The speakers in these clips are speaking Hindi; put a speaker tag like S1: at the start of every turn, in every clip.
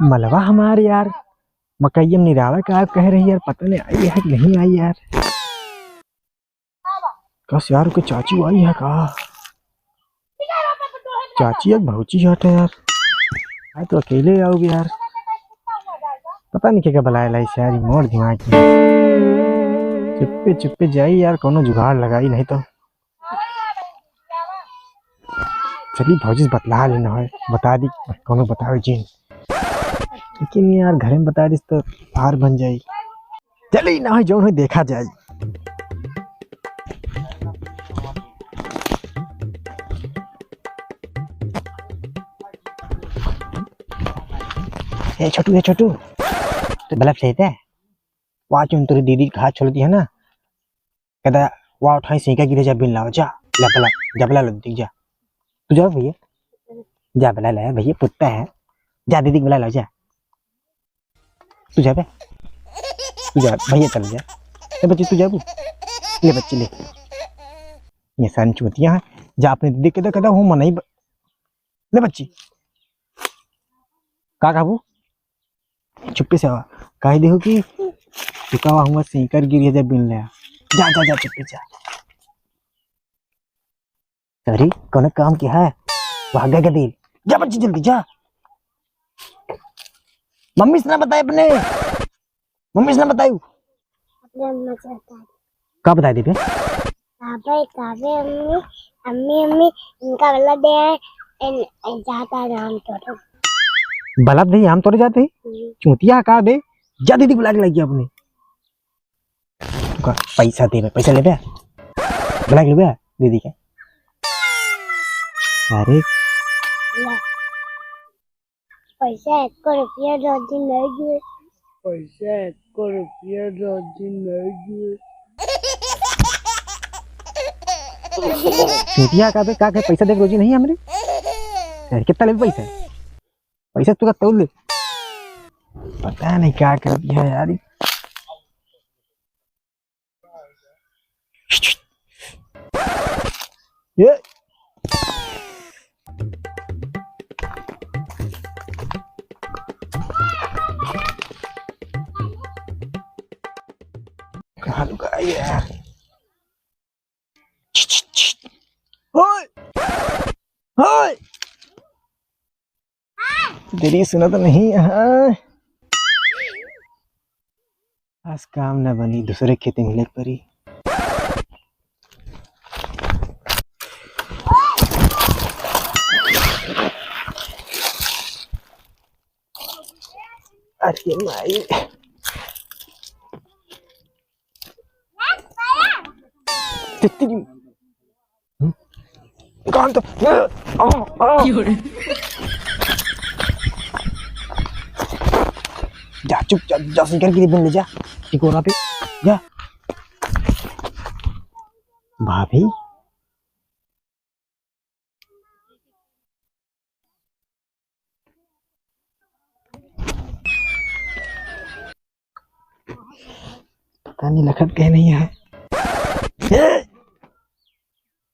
S1: मलवा हमारे यार मकैयम निरावा का आप कह रही यार, पता नहीं आई है कि नहीं आई यार। कस यार के चाची आई है का? चाची एक भौची हटे यार, आई तो अकेले आओगे यार। पता नहीं क्या बुलाया लाई यार, मोर दिमाग की। चुप्पे चुप्पे जाई यार, कोनो जुगाड़ लगाई नहीं तो। चलिए भौजी से बतला लेना है, बता दी कोनो बताओ जी। लेकिन यार घर में बता दी तो हार बन जाई। चलिए ना जो है देखा जाए। ए छोटू तो बल्ब सही थे वहाँ चुन तेरी दीदी का हाथ छोड़ दिया ना, कहता वहाँ उठाई सीखा गिरे जा बिन लाओ जा बला जा बला लो दिख जा। तू जा भैया, जा बला लाया भैया, पुत्ता है, जा दीदी बला लाओ जा। तू जा बे, तू जा भैया, चल जा। ए बच्ची तू जा बू, ले बच्ची ले, ये सन चूतियां हैं। जा अपने दीदी के कहता हूँ मनाई ले बच्ची का काबू चुप्पे से कह देखो कि चुका हुआ सीकर गिर जब बिन लिया। जा जा जा चुप्पे जा। सॉरी कौन काम किया है वहां गए दिल, जा बच्ची जल्दी जा। मम्मी से ना बताए, अपने मम्मी से ना बतायू, का बता दी
S2: काबे काबे अम्मी अम्मी अम्मी इनका बल्ला दे जाता नाम तो
S1: बल्ब नहीं हम तोड़े जाते चूतिया का बे, जा दीदी बुला के लगी अपने पैसा दे, पैसा ले बुला के ले दीदी के। अरे
S2: पैसा 1 रुपया रोजी नहीं गिरे,
S3: पैसा 1 रुपया रोजी नहीं गिरे।
S1: चूतिया का बे का पैसा दे रोजी नहीं हमारे यार, कितना ले पैसा, पैसा तू का तौल ले, पता नहीं क्या कर दिया यार। ये कहाँ लुका यार। होय होय तेरी सुना तो नहीं है, आज काम न बनी दूसरे खेती मिले परी। अरे माई कौन तो जा चुप जा सिंकर की रिबन ले जा टिकोरा पे जा। भाभी पता नहीं लखत कह नहीं है,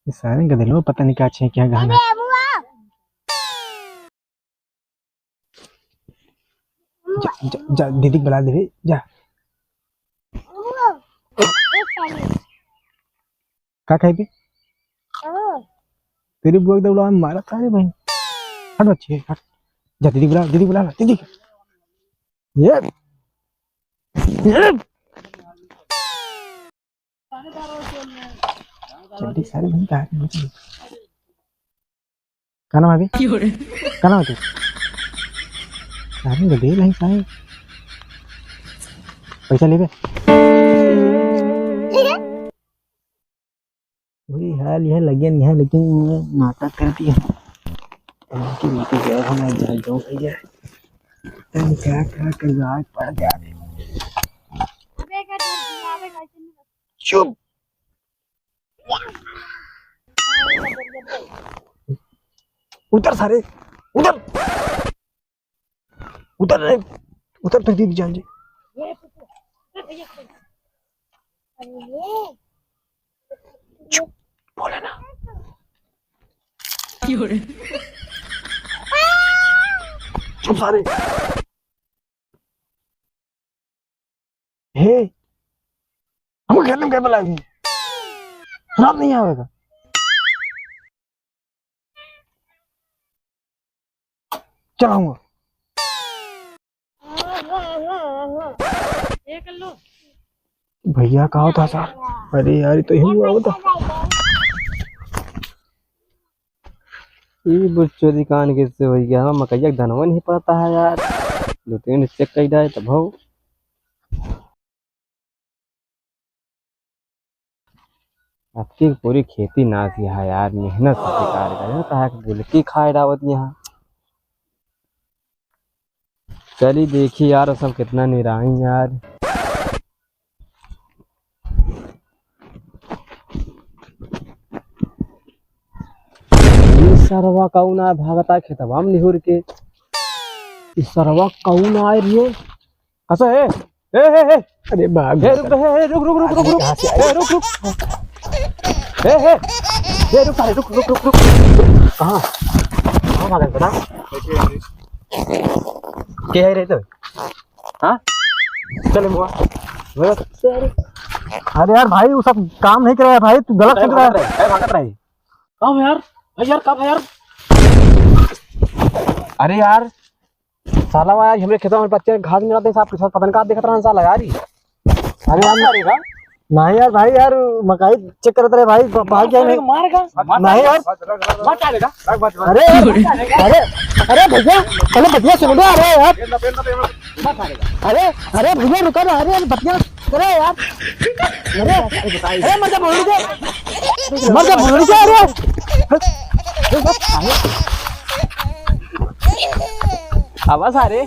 S1: सारे गधे पता नहीं क्या अच्छे क्या गाना। जा, जा, जा दीदी बुला दे जा। का कहे भी तेरी बुआ के बुला मारा सारे भाई, हट बच्चे हट, जा दीदी बुला दीदी ये जल्दी सारे भाई का नाम है का नाम है सारे गधे नहीं सारे पैसा ले वही हाल यह लगन है, लेकिन नाटक करती है क्या कर पड़ गया। चुप उतर सारे उतर उतर उतर तक दीदी जान जी। चुप बोला ना। चुप सारे हे हमको खेलने में क्या बुलाएगी शराब नहीं आवेगा चलाऊंगा भैया कहा था सर अरे यार तो ही हुआ होता
S4: ये बुच्चोदी कान किससे हो गया मकैया धनवा नहीं पड़ता है यार 2-3 चेक कर जाए तब हो आपकी पूरी खेती नासी है यार मेहनत से बेकार कहा बुलकी खाए रावत यहाँ चलिए देखिए यार सब कितना निराही यार सरवा कौन आए भागता खेतवा में निहुर के इस सरवा कौन आए रियो कसा है ए
S1: अरे भाग
S4: रुक
S1: कहाँ कहाँ भागा बता क्या है रे तो हाँ चले मुआ अरे यार भाई वो सब काम नहीं कर रहा है भाई तू गलत सोच रहा है
S4: भागत रहे कब यार भाई यार कब है यार अरे यार साला यार हमरे खेतों में बच्चे घास मिलाते हैं साहब के साथ पता नहीं कहाँ देखत रहा साला यार
S1: अरे यार नहीं यार भाई यार मकाई चेक करते रहे भाई भाग गया नहीं
S4: मारेगा
S1: नहीं यार
S4: मत डालेगा
S1: अरे अरे अरे भैया पहले बतिया सुन लो अरे यार अरे अरे भैया रुको ना अरे बतिया करे यार अरे मत बोल अरे
S4: आवाज आ रहे